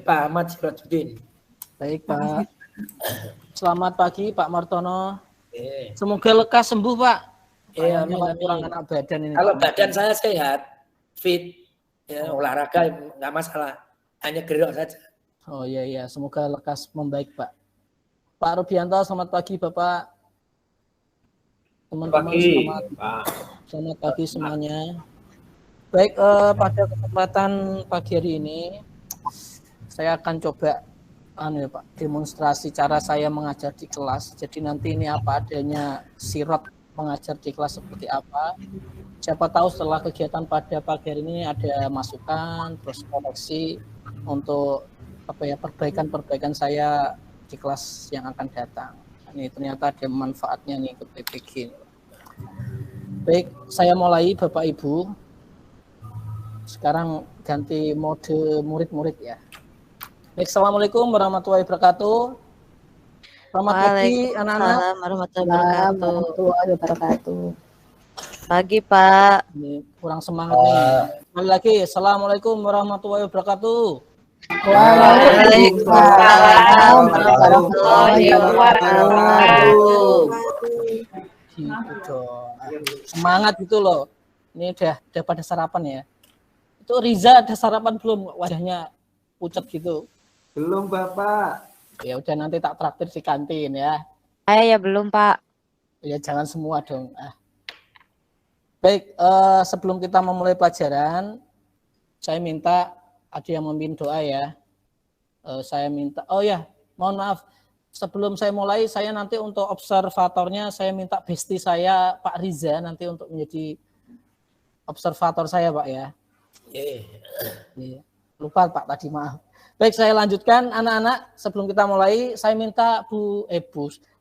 Pak Ahmad Sirajuddin. Baik Pak. Selamat pagi Pak Martono. Semoga lekas sembuh Pak. Iya, Kayaknya kurang enak badan ini. Kalau Pak badan saya sehat, fit, ya, olahraga nggak masalah, hanya gerok saja. Oh iya, semoga lekas membaik Pak. Pak Rubianto, selamat pagi Bapak. Teman-teman selamat pagi semuanya. Baik, pada kesempatan pagi hari ini saya akan coba Pak, demonstrasi cara saya mengajar di kelas. Jadi nanti ini apa adanya sirot mengajar di kelas seperti apa. Siapa tahu setelah kegiatan pada pagi hari ini ada masukan, terus koreksi untuk perbaikan saya di kelas yang akan datang. Ini ternyata ada manfaatnya nih ke PPG. Baik, saya mulai Bapak Ibu. Sekarang ganti mode murid-murid ya. Baik, assalamualaikum warahmatullahi wabarakatuh. Selamat pagi anak-anak. Warahmatullahi wabarakatuh. Pagi Pak. Ini kurang semangat nih. Sekali lagi, assalamualaikum warahmatullahi wabarakatuh. Waalaikumsalam warahmatullahi wabarakatuh. Gitu dong. Semangat gitu loh. Ini udah pada sarapan ya. Itu Riza ada sarapan belum? Wajahnya pucat gitu. Belum Bapak. Ya udah nanti tak traktir di kantin ya. Ya belum Pak. Ya jangan semua dong. Baik, sebelum kita memulai pelajaran, saya minta ada yang memimpin doa ya. Saya minta, mohon maaf. Sebelum saya mulai, saya nanti untuk observatornya, saya minta bestie saya Pak Riza nanti untuk menjadi observator saya Pak ya. Lupa Pak tadi, maaf. Baik, saya lanjutkan anak-anak. Sebelum kita mulai, saya minta Bu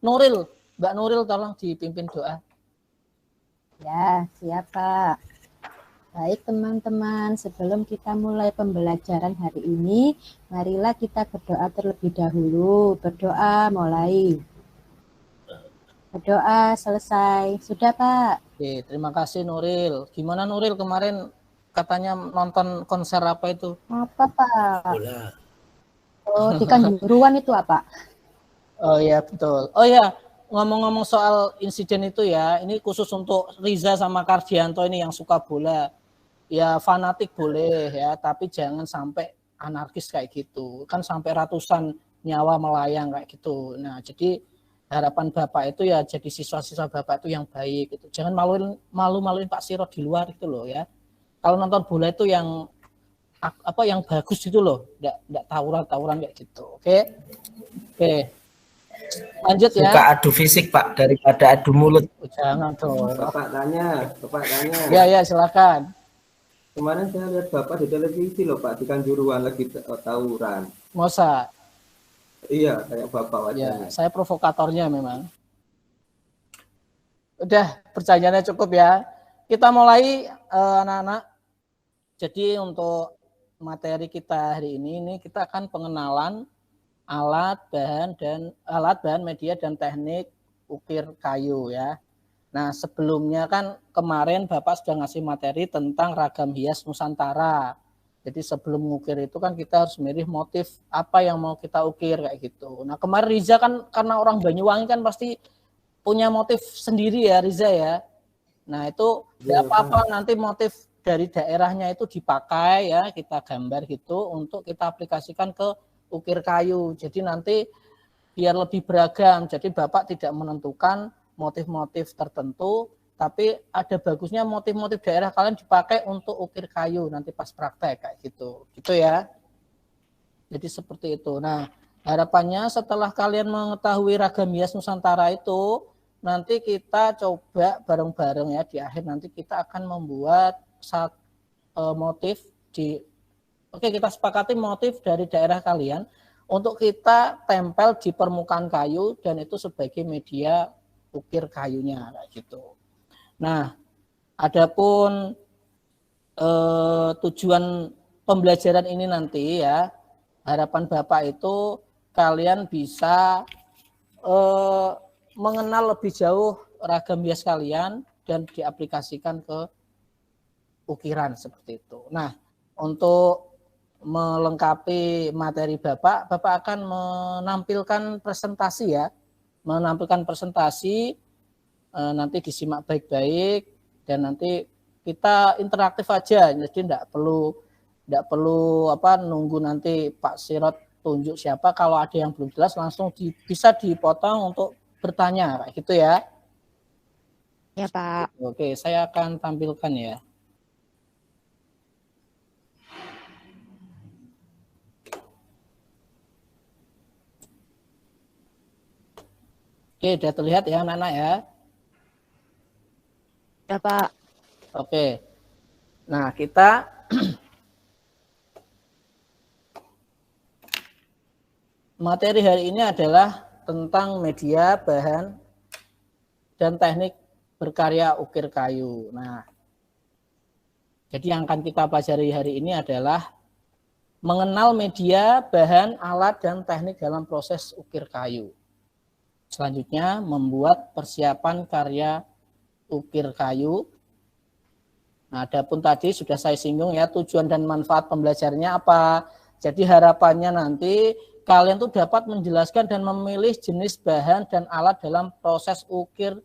Nuril, Mbak Nuril tolong dipimpin doa. Ya, siap Pak. Baik teman-teman, sebelum kita mulai pembelajaran hari ini, marilah kita berdoa terlebih dahulu. Berdoa mulai. Berdoa selesai. Sudah Pak? Oke, terima kasih Nuril. Gimana Nuril kemarin katanya nonton konser apa itu? Apa Pak? Bola. Oh, di Kanjuruhan itu apa? Oh ya betul. Oh ya, ngomong-ngomong soal insiden itu ya, ini khusus untuk Riza sama Kardianto ini yang suka bola. Ya fanatik boleh ya, tapi jangan sampai anarkis kayak gitu. Kan sampai ratusan nyawa melayang kayak gitu. Nah, jadi harapan Bapak itu ya jadi siswa-siswa Bapak itu yang baik gitu. Jangan malu-maluin Pak Sirot di luar itu loh ya. Kalau nonton bola itu yang bagus itu loh, enggak tawuran kayak gitu. Oke. Lanjut ya. Suka adu fisik Pak daripada adu mulut. Jangan dong. Bapak tanya. Ya silakan. Kemarin saya lihat Bapak di televisi loh Pak, di Kanjuruhan lagi tawuran. Masa? Iya, kayak Bapak wajahnya. Ya, saya provokatornya memang. Udah, pertanyaannya cukup ya. Kita mulai anak-anak. Jadi untuk materi kita hari ini kita akan pengenalan alat, bahan, media dan teknik ukir kayu ya. Nah, sebelumnya kan kemarin Bapak sudah ngasih materi tentang ragam hias Nusantara. Jadi sebelum mengukir itu kan kita harus milih motif apa yang mau kita ukir kayak gitu. Nah, kemarin Riza kan karena orang Banyuwangi kan pasti punya motif sendiri ya Riza ya. Nah, itu tidak apa-apa nanti motif dari daerahnya itu dipakai ya, kita gambar gitu untuk kita aplikasikan ke ukir kayu. Jadi nanti biar lebih beragam. Jadi Bapak tidak menentukan motif-motif tertentu, tapi ada bagusnya motif-motif daerah kalian dipakai untuk ukir kayu nanti pas praktek kayak gitu. Gitu ya. Jadi seperti itu. Nah, harapannya setelah kalian mengetahui ragam hias Nusantara itu, nanti kita coba bareng-bareng ya di akhir nanti kita akan membuat motif kita sepakati motif dari daerah kalian untuk kita tempel di permukaan kayu dan itu sebagai media ukir kayunya kayak gitu. Nah, adapun tujuan pembelajaran ini nanti ya, harapan Bapak itu kalian bisa mengenal lebih jauh ragam hias kalian dan diaplikasikan ke ukiran seperti itu. Nah, untuk melengkapi materi Bapak, Bapak akan menampilkan presentasi ya. Menampilkan presentasi, nanti disimak baik-baik dan nanti kita interaktif aja. Jadi tidak perlu nunggu nanti Pak Sirot tunjuk siapa. Kalau ada yang belum jelas langsung bisa dipotong untuk bertanya kayak gitu ya. Ya, Pak. Oke, saya akan tampilkan ya. Oke, sudah terlihat ya anak-anak ya. Ya, Pak. Oke. Nah, kita materi hari ini adalah tentang media, bahan, dan teknik berkarya ukir kayu. Nah, jadi yang akan kita pelajari hari ini adalah mengenal media, bahan, alat, dan teknik dalam proses ukir kayu. Selanjutnya, membuat persiapan karya ukir kayu. Nah, adapun tadi sudah saya singgung ya, tujuan dan manfaat pembelajarannya apa. Jadi harapannya nanti kalian tuh dapat menjelaskan dan memilih jenis bahan dan alat dalam proses ukir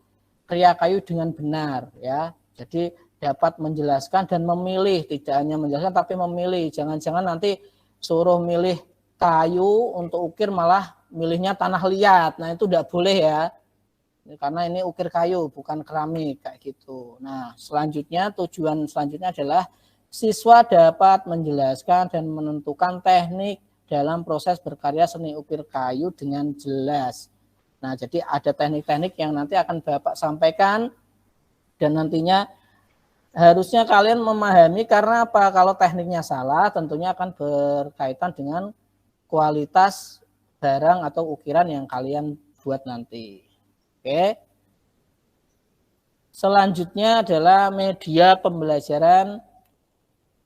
karya kayu dengan benar ya. Jadi dapat menjelaskan dan memilih, tidak hanya menjelaskan tapi memilih. Jangan-jangan nanti suruh milih kayu untuk ukir malah milihnya tanah liat. Nah, itu tidak boleh ya. Karena ini ukir kayu bukan keramik kayak gitu. Nah, selanjutnya tujuan selanjutnya adalah siswa dapat menjelaskan dan menentukan teknik dalam proses berkarya seni ukir kayu dengan jelas. Nah, jadi ada teknik-teknik yang nanti akan Bapak sampaikan dan nantinya harusnya kalian memahami karena apa? Kalau tekniknya salah tentunya akan berkaitan dengan kualitas barang atau ukiran yang kalian buat nanti. Oke. Selanjutnya adalah media pembelajaran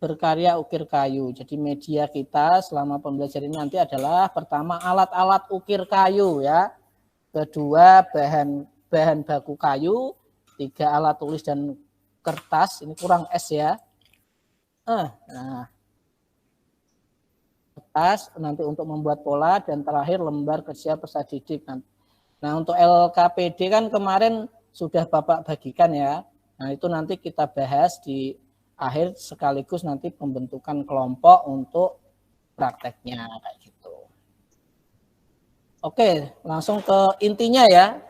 berkarya ukir kayu. Jadi media kita selama pembelajaran ini nanti adalah pertama alat-alat ukir kayu ya. Kedua bahan baku kayu, 3 alat tulis dan kertas, ini kurang S ya. Nah, kertas nanti untuk membuat pola dan terakhir lembar kerja peserta didik. Nah, untuk LKPD kan kemarin sudah Bapak bagikan ya. Nah, itu nanti kita bahas di akhir sekaligus nanti pembentukan kelompok untuk prakteknya kayak gitu. Oke, langsung ke intinya ya.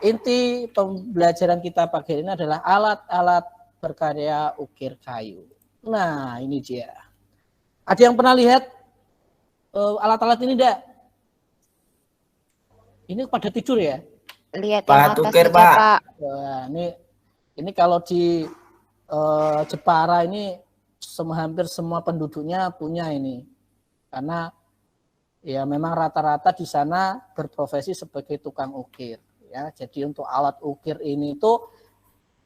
Inti pembelajaran kita pagi ini adalah alat-alat berkarya ukir kayu. Nah, ini dia. Ada yang pernah lihat alat-alat ini enggak? Ini pada tidur ya? Lihat Pak yang atas Tukir, aja, Pak. Pak. Wah, ini kalau di Jepara ini hampir semua penduduknya punya ini. Karena ya memang rata-rata di sana berprofesi sebagai tukang ukir. Ya, jadi untuk alat ukir ini tuh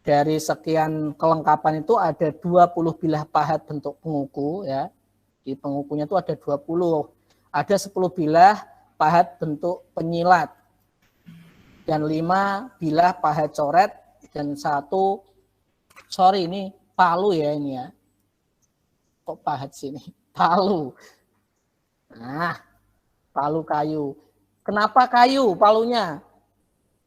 dari sekian kelengkapan itu ada 20 bilah pahat bentuk penguku ya. Di pengukunya itu ada 20. Ada 10 bilah pahat bentuk penyilat. Dan 5 bilah pahat coret dan 1 ini palu ya ini ya. Kok pahat sini? Palu. Nah, palu kayu. Kenapa kayu palunya?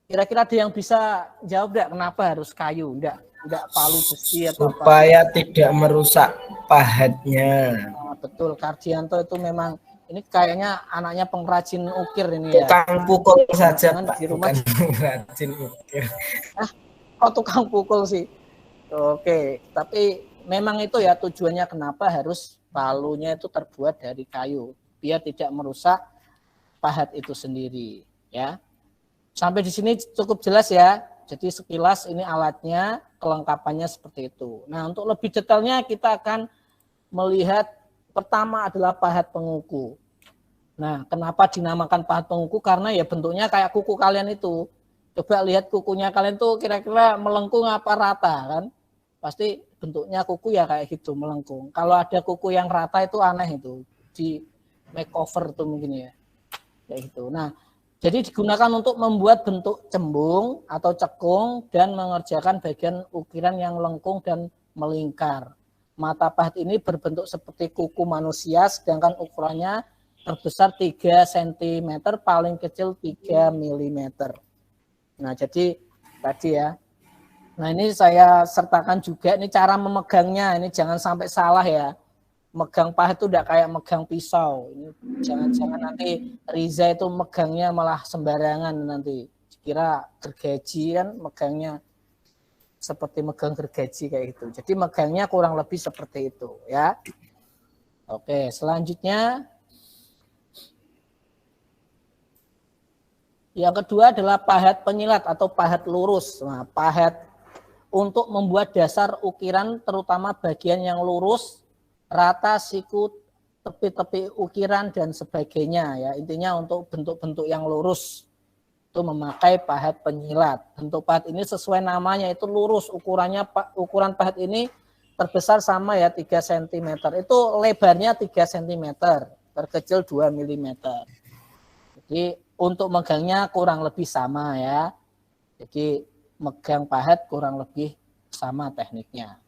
Kira-kira ada yang bisa jawab enggak kenapa harus kayu? Enggak palu besi atau supaya tidak merusak pahatnya. Nah, betul, Kardianto itu memang ini kayaknya anaknya pengrajin ukir ini ya. Tukang pukul saja, Jangan Pak. di rumah. Bukan pengrajin ukir. Kok tukang pukul sih? Oke, tapi memang itu ya tujuannya kenapa harus palunya itu terbuat dari kayu biar tidak merusak pahat itu sendiri ya. Sampai di sini cukup jelas ya. Jadi sekilas ini alatnya, kelengkapannya seperti itu. Nah, untuk lebih detailnya kita akan melihat pertama adalah pahat penguku. Nah, kenapa dinamakan pahat penguku? Karena ya bentuknya kayak kuku kalian itu. Coba lihat kukunya kalian tuh kira-kira melengkung apa rata kan? Pasti bentuknya kuku ya kayak gitu, melengkung. Kalau ada kuku yang rata itu aneh itu. Di makeover tuh mungkin ya. Kayak gitu. Nah, jadi digunakan untuk membuat bentuk cembung atau cekung dan mengerjakan bagian ukiran yang lengkung dan melingkar. mata pahat ini berbentuk seperti kuku manusia, sedangkan ukurannya terbesar 3 cm, paling kecil 3 mm. Nah, jadi tadi ya. Nah, ini saya sertakan juga, ini cara memegangnya, ini jangan sampai salah ya. Megang pahat itu udah kayak megang pisau. Ini jangan-jangan nanti Riza itu megangnya malah sembarangan nanti. Kira gergaji kan megangnya seperti megang gergaji kayak gitu. Jadi megangnya kurang lebih seperti itu ya. Oke, selanjutnya yang kedua adalah pahat penyilat atau pahat lurus. Nah, pahat untuk membuat dasar ukiran terutama bagian yang lurus, rata, siku, tepi-tepi ukiran dan sebagainya ya. Intinya untuk bentuk-bentuk yang lurus itu memakai pahat penyilat. Bentuk pahat ini sesuai namanya itu lurus, ukuran pahat ini terbesar sama ya 3 cm. Itu lebarnya 3 cm, terkecil 2 mm. Jadi untuk megangnya kurang lebih sama ya. Jadi megang pahat kurang lebih sama tekniknya.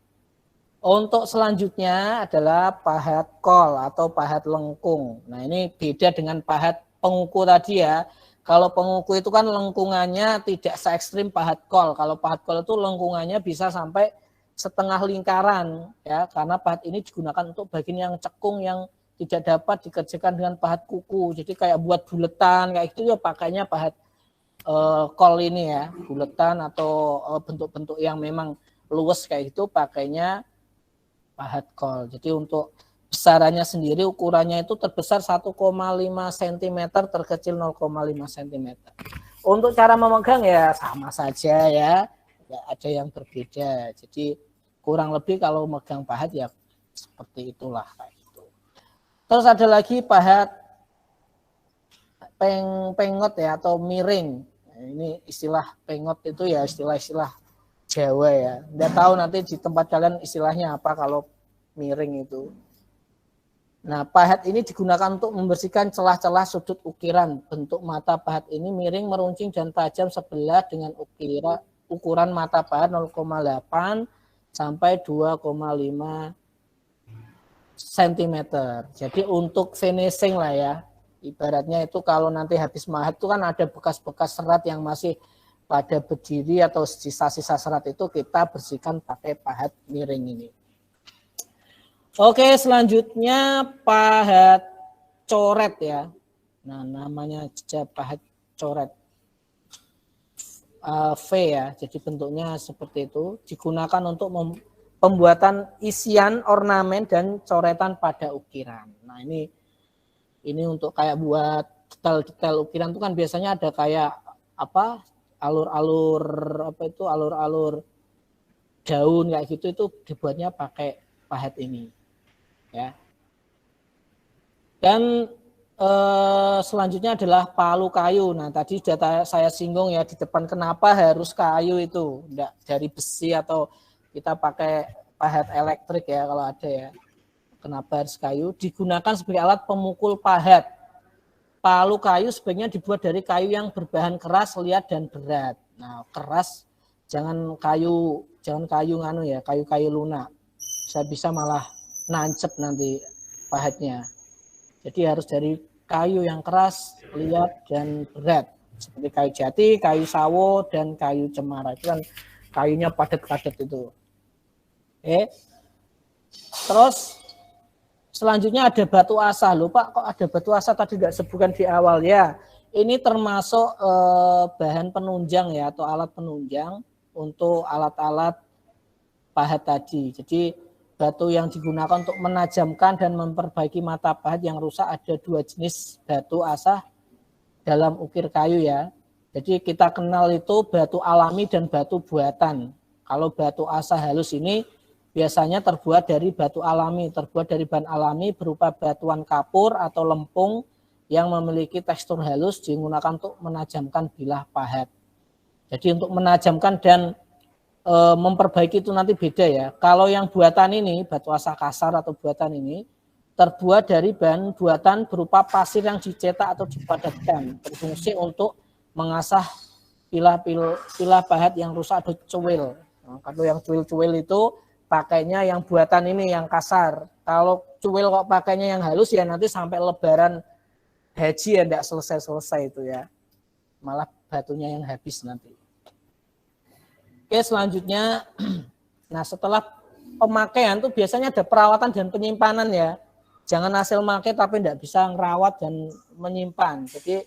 Untuk selanjutnya adalah pahat kol atau pahat lengkung. Nah, ini beda dengan pahat penguku tadi ya. Kalau penguku itu kan lengkungannya tidak se ekstrim pahat kol. Kalau pahat kol itu lengkungannya bisa sampai setengah lingkaran ya, karena pahat ini digunakan untuk bagian yang cekung yang tidak dapat dikerjakan dengan pahat kuku. Jadi kayak buat buletan kayak gitu ya pakainya pahat kol ini ya, buletan atau bentuk-bentuk yang memang luwes kayak gitu pakainya pahat kol. Jadi untuk besarannya sendiri ukurannya itu terbesar 1,5 cm, terkecil 0,5 cm. Untuk cara memegang ya sama saja ya, tidak ada yang berbeda. Jadi kurang lebih kalau megang pahat ya seperti itulah kayak gitu. Terus ada lagi pahat pengot ya atau miring. Nah, ini istilah pengot itu ya istilah-istilah Jawa ya. Nggak tahu nanti di tempat kalian istilahnya apa kalau miring itu. Nah, pahat ini digunakan untuk membersihkan celah-celah sudut ukiran. Bentuk mata pahat ini miring, meruncing, dan tajam sebelah dengan ukuran mata pahat 0,8 sampai 2,5 cm. Jadi untuk finishing lah ya. Ibaratnya itu kalau nanti habis mahat itu kan ada bekas-bekas serat yang masih pada berdiri atau sisa-sisa serat itu kita bersihkan pakai pahat miring ini. Oke, selanjutnya pahat coret ya. Nah, namanya juga pahat coret. V ya, jadi bentuknya seperti itu. Digunakan untuk pembuatan isian, ornamen, dan coretan pada ukiran. Nah, ini untuk kayak buat detail-detail ukiran itu kan biasanya ada kayak apa alur-alur alur-alur daun kayak gitu, itu dibuatnya pakai pahat ini. Ya. Dan selanjutnya adalah palu kayu. Nah, tadi sudah saya singgung ya di depan kenapa harus kayu itu, enggak dari besi atau kita pakai pahat elektrik ya kalau ada ya. Kenapa harus kayu? Digunakan sebagai alat pemukul pahat. Palu kayu sebaiknya dibuat dari kayu yang berbahan keras, liat dan berat. Nah, keras jangan kayu nganu ya, kayu-kayu lunak. Bisa malah nancep nanti pahatnya. Jadi harus dari kayu yang keras, liat dan berat. Seperti kayu jati, kayu sawo, dan kayu cemara. Itu kan kayunya padat-padat itu. Oke. Terus selanjutnya ada batu asah. Loh Pak, kok ada batu asah tadi nggak sebutkan di awal ya. Ini termasuk bahan penunjang ya, atau alat penunjang untuk alat-alat pahat tadi. Jadi batu yang digunakan untuk menajamkan dan memperbaiki mata pahat yang rusak ada 2 jenis batu asah dalam ukir kayu ya. Jadi kita kenal itu batu alami dan batu buatan. Kalau batu asah halus ini biasanya terbuat dari batu alami, terbuat dari bahan alami berupa batuan kapur atau lempung yang memiliki tekstur halus digunakan untuk menajamkan bilah pahat. Jadi untuk menajamkan dan memperbaiki itu nanti beda ya. Kalau yang buatan ini, batu asah kasar atau buatan ini, terbuat dari bahan buatan berupa pasir yang dicetak atau dipadatkan, berfungsi untuk mengasah pilah pahat yang rusak atau cuil. Nah, kalau yang cuil-cuil itu pakainya yang buatan ini yang kasar. Kalau cuil kok pakainya yang halus ya nanti sampai lebaran haji ya enggak selesai-selesai itu ya. Malah batunya yang habis nanti. Oke, selanjutnya nah setelah pemakaian tuh biasanya ada perawatan dan penyimpanan ya. Jangan hasil pakai tapi enggak bisa ngerawat dan menyimpan. Jadi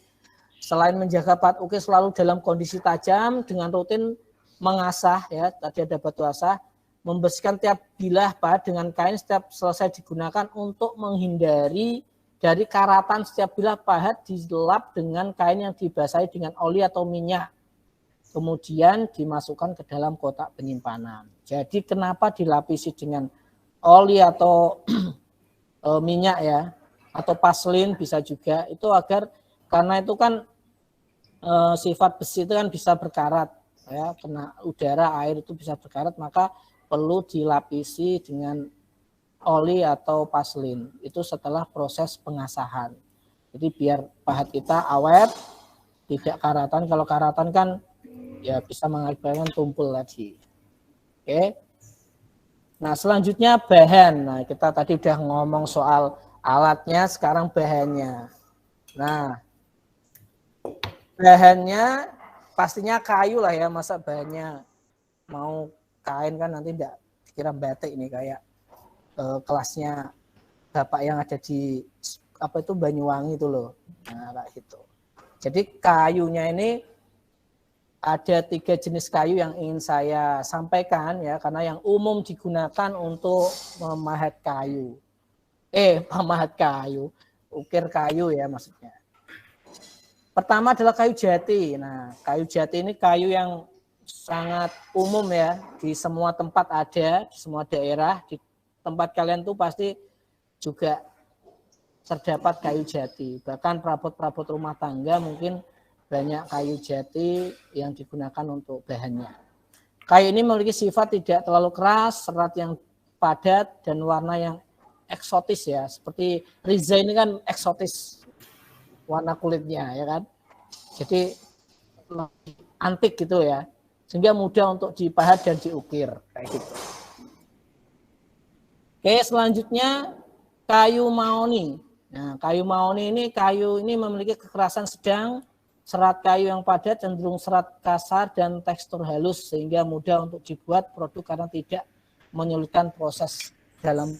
selain menjaga pahat ukir selalu dalam kondisi tajam dengan rutin mengasah ya, tadi ada batu asah, membersihkan tiap bilah pahat dengan kain setiap selesai digunakan untuk menghindari dari karatan setiap bilah pahat dilap dengan kain yang dibasahi dengan oli atau minyak. Kemudian dimasukkan ke dalam kotak penyimpanan. Jadi kenapa dilapisi dengan oli atau minyak ya, atau paslin bisa juga, itu agar karena itu kan sifat besi itu kan bisa berkarat ya, kena udara, air itu bisa berkarat, maka perlu dilapisi dengan oli atau paslin. Itu setelah proses pengasahan. Jadi biar pahat kita awet, tidak karatan. Kalau karatan kan ya bisa mengakibatkan tumpul tadi. Oke. Nah, selanjutnya bahan. Nah, kita tadi udah ngomong soal alatnya, sekarang bahannya. Nah, bahannya pastinya kayu lah ya, masa bahannya mau kain kan nanti enggak dikira batik ini kayak kelasnya Bapak yang ada di apa itu Banyuwangi itu loh. Nah, kayak gitu. Jadi kayunya ini ada 3 jenis kayu yang ingin saya sampaikan ya, karena yang umum digunakan untuk memahat kayu. Memahat kayu, ukir kayu ya maksudnya. Pertama adalah kayu jati. Nah, kayu jati ini kayu yang sangat umum ya, di semua tempat ada, di semua daerah, di tempat kalian tuh pasti juga terdapat kayu jati. Bahkan perabot-perabot rumah tangga mungkin banyak kayu jati yang digunakan untuk bahannya. Kayu ini memiliki sifat tidak terlalu keras, serat yang padat, dan warna yang eksotis ya. Seperti Riza ini kan eksotis warna kulitnya ya kan. Jadi antik gitu ya. Sehingga mudah untuk dipahat dan diukir kayak gitu. Oke, selanjutnya kayu mahoni. Nah, kayu mahoni ini memiliki kekerasan sedang. Serat kayu yang padat cenderung serat kasar dan tekstur halus sehingga mudah untuk dibuat produk karena tidak menyulitkan proses dalam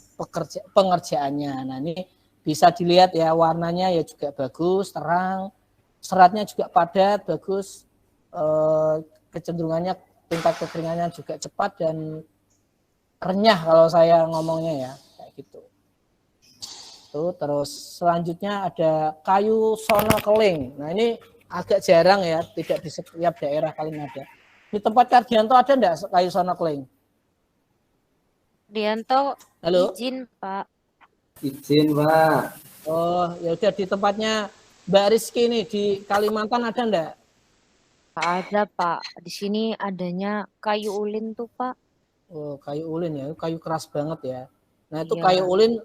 pengerjaannya. Nah, ini bisa dilihat ya, warnanya ya juga bagus, terang, seratnya juga padat, bagus, kecenderungannya tingkat kekeringannya juga cepat dan renyah kalau saya ngomongnya ya, kayak gitu. Tuh, terus selanjutnya ada kayu sono keling. Nah, ini agak jarang ya, tidak di setiap daerah kalian ada. Di tempat Kardianto ada enggak kayu sono keling? Dianto, halo? Izin Pak. Izin Pak. Oh, ya udah, di tempatnya Mbak Rizky nih di Kalimantan ada enggak? Ada Pak, di sini adanya kayu ulin tuh Pak. Oh, kayu ulin ya, kayu keras banget ya. Nah, itu Iya. kayu ulin,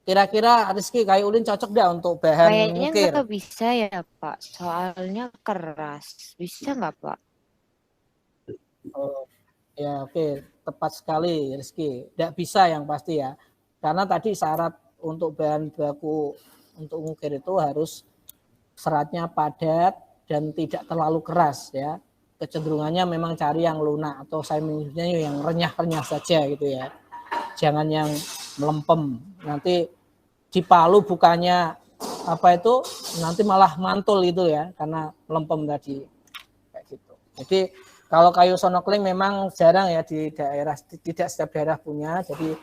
kira-kira Rizky kayu ulin cocok enggak untuk bahan Kayaknya ngukir? nggak bisa ya Pak, soalnya keras. Bisa nggak Pak? Oh, ya oke, tepat sekali Rizky. Tidak bisa yang pasti ya, karena tadi syarat untuk bahan baku untuk ngukir itu harus seratnya padat dan tidak terlalu keras ya. Kecenderungannya memang cari yang lunak atau saya menyebutnya yang renyah-renyah saja gitu ya. Jangan yang melempem. Nanti dipalu bukannya apa itu, nanti malah mantul gitu ya, karena melempem tadi kayak gitu. Jadi kalau kayu sono keling memang jarang ya di daerah, tidak setiap daerah punya. Jadi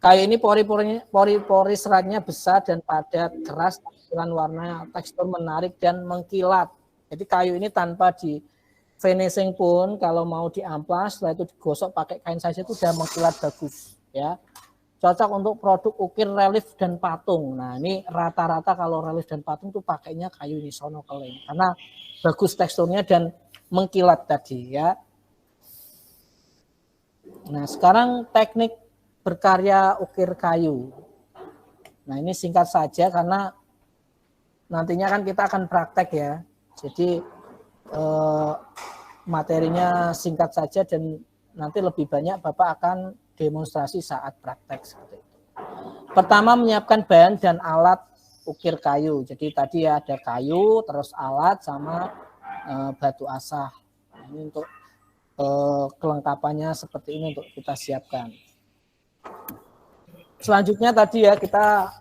kayu ini pori-pori seratnya besar dan padat, keras, tampilan warna, tekstur menarik dan mengkilat. Jadi kayu ini tanpa di finishing pun kalau mau diamplas, setelah itu digosok pakai kain saja itu sudah mengkilat bagus ya. Cocok untuk produk ukir relief dan patung. Nah, ini rata-rata kalau relief dan patung tuh pakainya kayu ini sono keling karena bagus teksturnya dan mengkilat tadi ya. Nah, sekarang teknik berkarya ukir kayu. Nah, ini singkat saja karena nantinya kan kita akan praktek ya. Jadi materinya singkat saja dan nanti lebih banyak Bapak akan demonstrasi saat praktek seperti itu. Pertama, menyiapkan bahan dan alat ukir kayu. Jadi tadi ya ada kayu, terus alat sama batu asah. Ini untuk kelengkapannya seperti ini untuk kita siapkan. Selanjutnya tadi ya kita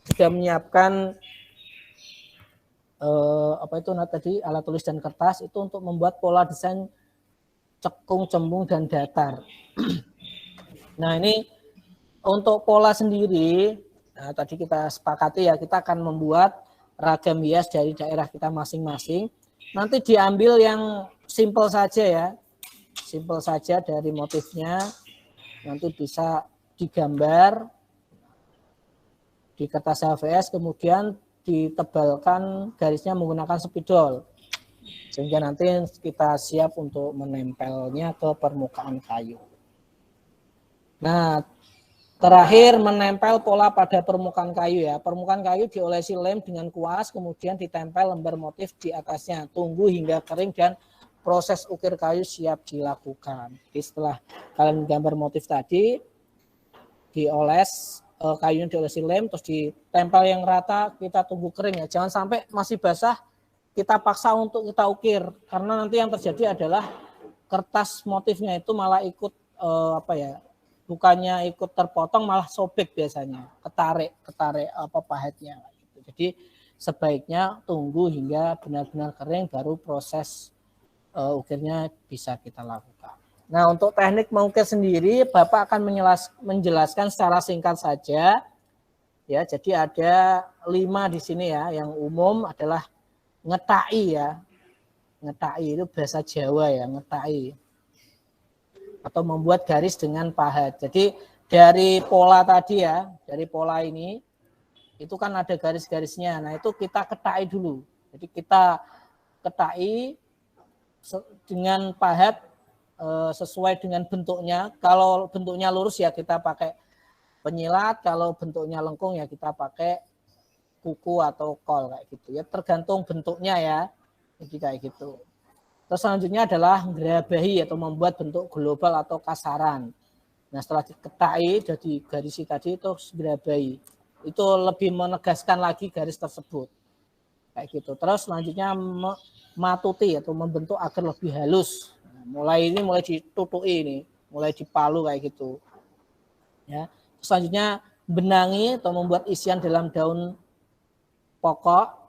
sudah menyiapkan tadi alat tulis dan kertas itu untuk membuat pola desain cekung, cembung, dan datar. Nah ini untuk pola sendiri, nah, tadi kita sepakati ya kita akan membuat ragam hias dari daerah kita masing-masing. Nanti diambil yang simple saja ya, simple saja dari motifnya. Nanti bisa digambar di kertas HVS, kemudian ditebalkan garisnya menggunakan spidol sehingga nanti kita siap untuk menempelnya ke permukaan kayu. Nah, terakhir menempel pola pada permukaan kayu ya. Permukaan kayu diolesi lem dengan kuas, kemudian ditempel lembar motif di atasnya. Tunggu hingga kering dan proses ukir kayu siap dilakukan. Jadi setelah kalian gambar motif tadi, dioles kayunya diolesi lem, terus ditempel yang rata, kita tunggu kering ya. Jangan sampai masih basah, kita paksa untuk kita ukir. Karena nanti yang terjadi adalah kertas motifnya itu malah ikut bukannya ikut terpotong, malah sobek biasanya, ketarik pahatnya. Jadi sebaiknya tunggu hingga benar-benar kering, baru proses ukirnya bisa kita lakukan. Nah, untuk teknik mengukir sendiri, Bapak akan menjelaskan secara singkat saja. Ya, jadi ada 5 di sini ya. Yang umum adalah ngetai ya. Ngetai itu bahasa Jawa ya, ngetai. Atau membuat garis dengan pahat. Jadi dari pola tadi ya, dari pola ini, itu kan ada garis-garisnya. Nah, itu kita ketai dulu. Jadi kita ketai dengan pahat sesuai dengan bentuknya. Kalau bentuknya lurus ya kita pakai penyilat, kalau bentuknya lengkung ya kita pakai kuku atau kol kayak gitu ya, tergantung bentuknya ya. Jadi kayak gitu. Terus selanjutnya adalah gerabahi atau membuat bentuk global atau kasaran. Nah, setelah diketai jadi garis tadi itu gerabahi. Itu lebih menegaskan lagi garis tersebut. Kayak gitu. Terus selanjutnya matuti atau membentuk agar lebih halus. Mulai ditutui ini, mulai dipalu kayak gitu. Ya. Selanjutnya benangi atau membuat isian dalam daun pokok.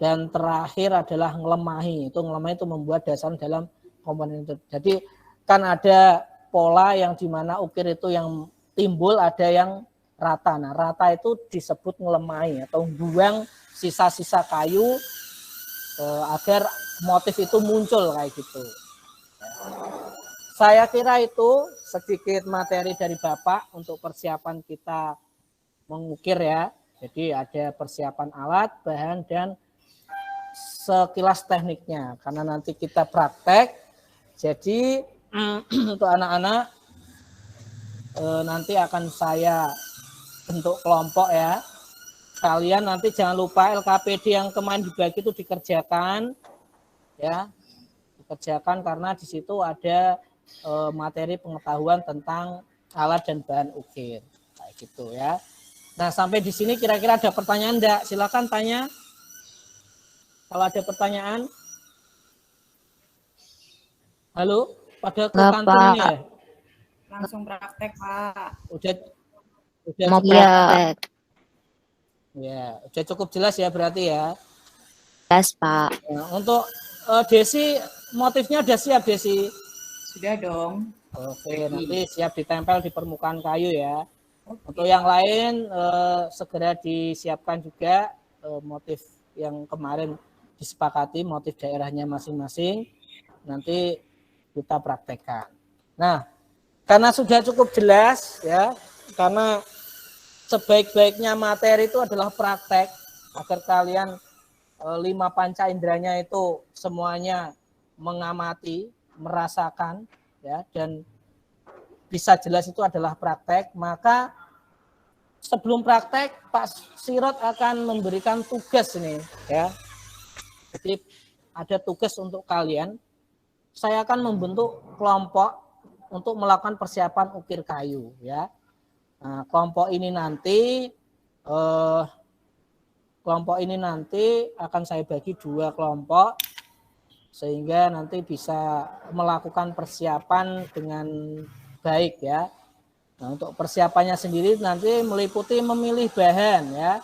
Dan terakhir adalah ngelemahi. Ngelemahi itu membuat dasar dalam komponen itu. Jadi kan ada pola yang dimana ukir itu yang timbul, ada yang rata. Nah, rata itu disebut ngelemahi atau buang sisa-sisa kayu agar motif itu muncul kayak gitu. Saya kira itu sedikit materi dari Bapak untuk persiapan kita mengukir ya. Jadi ada persiapan alat, bahan, dan sekilas tekniknya. Karena nanti kita praktek, jadi untuk anak-anak nanti akan saya bentuk kelompok ya. Kalian nanti jangan lupa LKPD yang kemarin dibagi itu dikerjakan ya, dikerjakan karena di situ ada materi pengetahuan tentang alat dan bahan ukir kayak gitu ya. Nah, sampai di sini kira-kira ada pertanyaan enggak? Silakan tanya. Kalau ada pertanyaan. Halo, pada ke kantin ini ya? Langsung praktek, Pak. Udah Mau praktek. Ya, udah cukup jelas ya berarti ya. Jelas, Pak. Nah, untuk Desi, motifnya udah siap Desi? Sudah dong. Oke, nanti siap ditempel di permukaan kayu ya. Untuk yang lain segera disiapkan juga motif yang kemarin disepakati, motif daerahnya masing-masing. Nanti kita praktekkan. Nah, karena sudah cukup jelas ya, karena sebaik-baiknya materi itu adalah praktek agar kalian 5 panca inderanya itu semuanya mengamati, merasakan ya, dan bisa jelas itu adalah praktek. Maka sebelum praktek Pak Sirot akan memberikan tugas nih ya. Jadi ada tugas untuk kalian. Saya akan membentuk kelompok untuk melakukan persiapan ukir kayu ya. Nah, kelompok ini nanti akan saya bagi 2 kelompok sehingga nanti bisa melakukan persiapan dengan baik ya. Nah, untuk persiapannya sendiri nanti meliputi memilih bahan ya,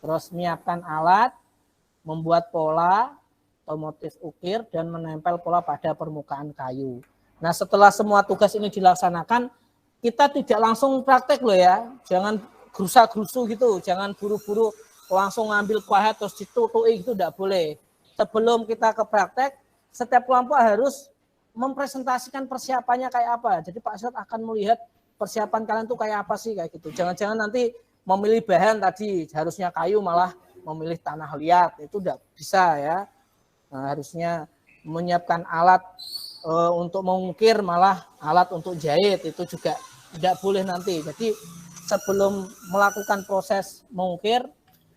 terus menyiapkan alat, membuat pola atau motif ukir dan menempel pola pada permukaan kayu. Nah, setelah semua tugas ini dilaksanakan, kita tidak langsung praktek loh ya, jangan gerusa-gerusu gitu, jangan buru-buru langsung ngambil kuahat terus ditutui itu tidak boleh. Sebelum kita ke praktek, setiap kelompok harus mempresentasikan persiapannya kayak apa. Jadi Pak Ustadz akan melihat persiapan kalian tuh kayak apa sih kayak gitu. Jangan-jangan nanti memilih bahan tadi harusnya kayu malah memilih tanah liat, itu tidak bisa ya. Nah, harusnya menyiapkan alat untuk mengukir malah alat untuk jahit, itu juga tidak boleh nanti. Jadi sebelum melakukan proses mengukir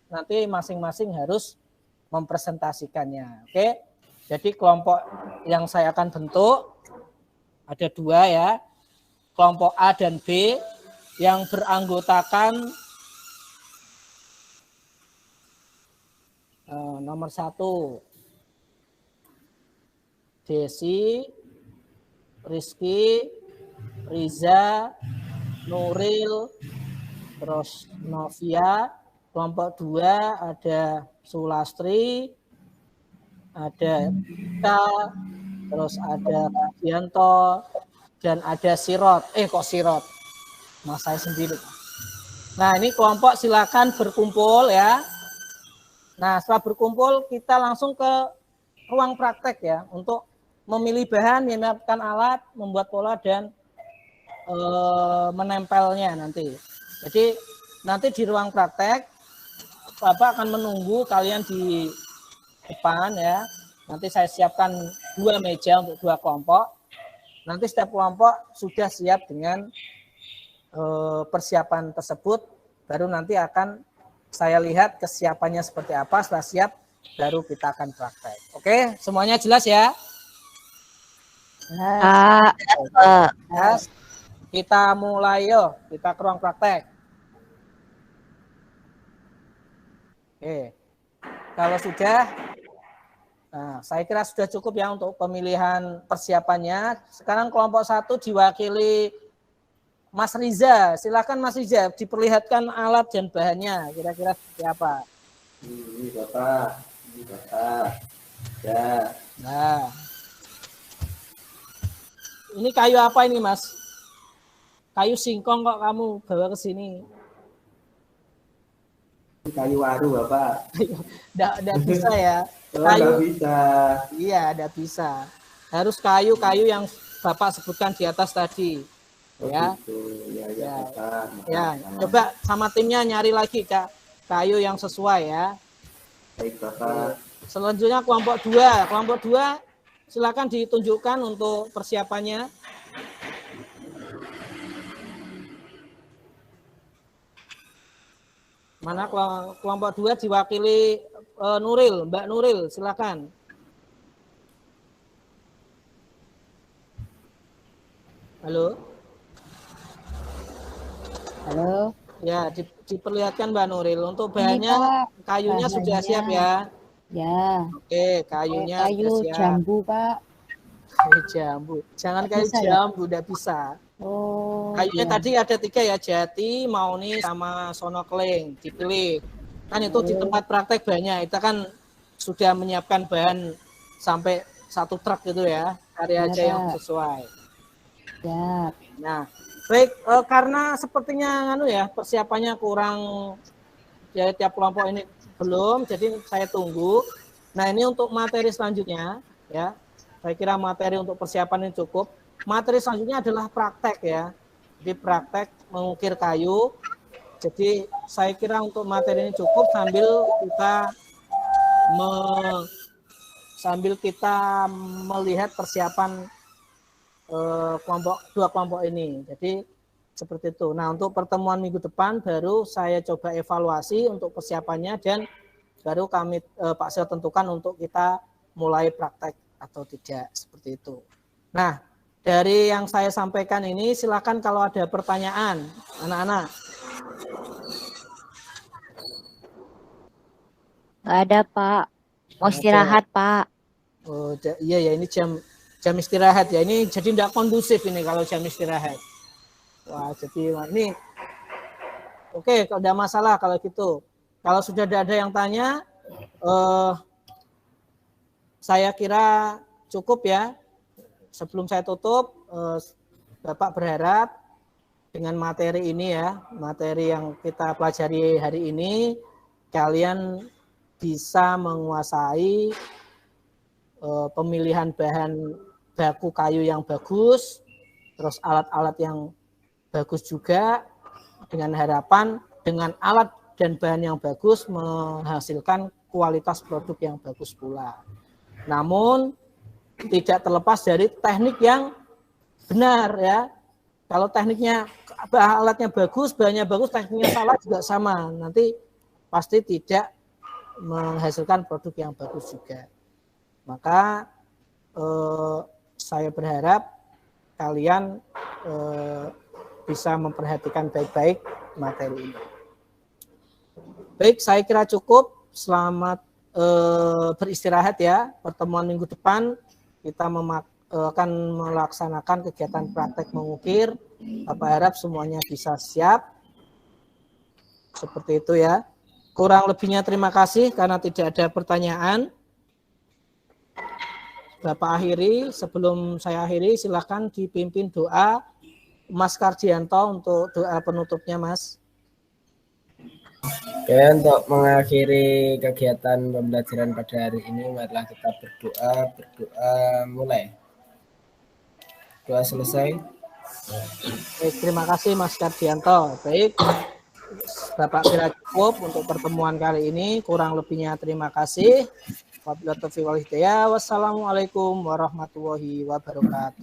nanti masing-masing harus mempresentasikannya. Oke. Jadi kelompok yang saya akan bentuk ada 2 ya. Kelompok A dan B yang beranggotakan nomor 1 Desi, Rizky, Riza, Nuril, terus Novia. Kelompok 2 ada Sulastri, ada Ika, terus ada Kajianto, dan ada Sirot. Kok Sirot? Mas saya sendiri. Nah, ini kelompok silakan berkumpul ya. Nah, setelah berkumpul kita langsung ke ruang praktek ya untuk memilih bahan, menyiapkan alat, membuat pola dan menempelnya nanti. Jadi nanti di ruang praktek Bapak akan menunggu kalian di depan ya. Nanti saya siapkan 2 meja untuk 2 kelompok. Nanti setiap kelompok sudah siap dengan persiapan tersebut, baru nanti akan saya lihat kesiapannya seperti apa. Setelah siap, baru kita akan praktek. Oke, semuanya jelas ya? Yes. Kita mulai yuk, kita ke ruang praktek. Oke, kalau sudah, nah, saya kira sudah cukup ya untuk pemilihan persiapannya. Sekarang kelompok 1 diwakili Mas Riza. Silakan Mas Riza, diperlihatkan alat dan bahannya. Kira-kira seperti apa? Ini Bapak. Ya. Nah, ini kayu apa ini Mas? Kayu singkong kok kamu bawa ke sini? Kayu waru Bapak. Nggak bisa ya. Nggak bisa. Iya, nggak bisa. Harus kayu-kayu yang Bapak sebutkan di atas tadi. Ya. Gitu. Ya, Bapak. Ya, coba sama timnya nyari lagi Kak, kayu yang sesuai ya. Baik Bapak. Selanjutnya kelompok 2. Kelompok 2 silakan ditunjukkan untuk persiapannya. Mana kelompok 2 diwakili Nuril, Mbak Nuril, silakan. Halo. Halo. Ya, diperlihatkan Mbak Nuril. Untuk bahannya, kayunya sudah siap ya? Ya. Oke, kayunya kayu sudah siap. Jambu, Pak. Kayu jambu. Jangan kayu jambu, tidak bisa. Oh. Kayunya ya. tadi ada 3 ya, jati, mauni, sama sonokeling. Dipilih. Kan itu di tempat praktek banyak. Kita kan sudah menyiapkan bahan sampai 1 truk gitu ya. Cari aja yang sesuai. Ya. Nah, baik, karena sepertinya persiapannya kurang ya, tiap kelompok ini belum, jadi saya tunggu. Nah, ini untuk materi selanjutnya ya. Saya kira materi untuk persiapan ini cukup. Materi selanjutnya adalah praktek ya. Jadi praktek mengukir kayu. Jadi saya kira untuk materi ini cukup sambil kita melihat persiapan dua kelompok ini. Jadi seperti itu. Nah, untuk pertemuan minggu depan baru saya coba evaluasi untuk persiapannya dan baru kami Pak Sel tentukan untuk kita mulai praktek atau tidak, seperti itu. Nah, dari yang saya sampaikan ini, silakan kalau ada pertanyaan, anak-anak. Nggak ada, Pak. Mau istirahat, Pak. Oh, iya ya, ini jam istirahat ya. Ini jadi tidak kondusif ini kalau jam istirahat. Wah, jadi ini oke, kalau tidak masalah kalau gitu. Kalau sudah ada yang tanya, saya kira cukup ya. Sebelum saya tutup, Bapak berharap dengan materi ini ya, materi yang kita pelajari hari ini, kalian bisa menguasai pemilihan bahan baku kayu yang bagus, terus alat-alat yang bagus juga, dengan harapan dengan alat dan bahan yang bagus menghasilkan kualitas produk yang bagus pula. Namun tidak terlepas dari teknik yang benar ya. Kalau tekniknya alatnya bagus, bahannya bagus, tekniknya salah juga sama. Nanti pasti tidak menghasilkan produk yang bagus juga. Maka saya berharap kalian bisa memperhatikan baik-baik materi ini. Baik, saya kira cukup. Selamat beristirahat ya. Pertemuan minggu depan kita akan melaksanakan kegiatan praktek mengukir. Bapak harap semuanya bisa siap. Seperti itu ya. Kurang lebihnya terima kasih karena tidak ada pertanyaan. Bapak akhiri, sebelum saya akhiri silakan dipimpin doa Mas Kardianto untuk doa penutupnya, Mas. Oke, untuk mengakhiri kegiatan pembelajaran pada hari ini, marilah kita berdoa mulai. Doa selesai. Baik, terima kasih Mas Kardianto. Baik, Bapak kira cukup untuk pertemuan kali ini. Kurang lebihnya terima kasih. Wassalamualaikum warahmatullahi wabarakatuh.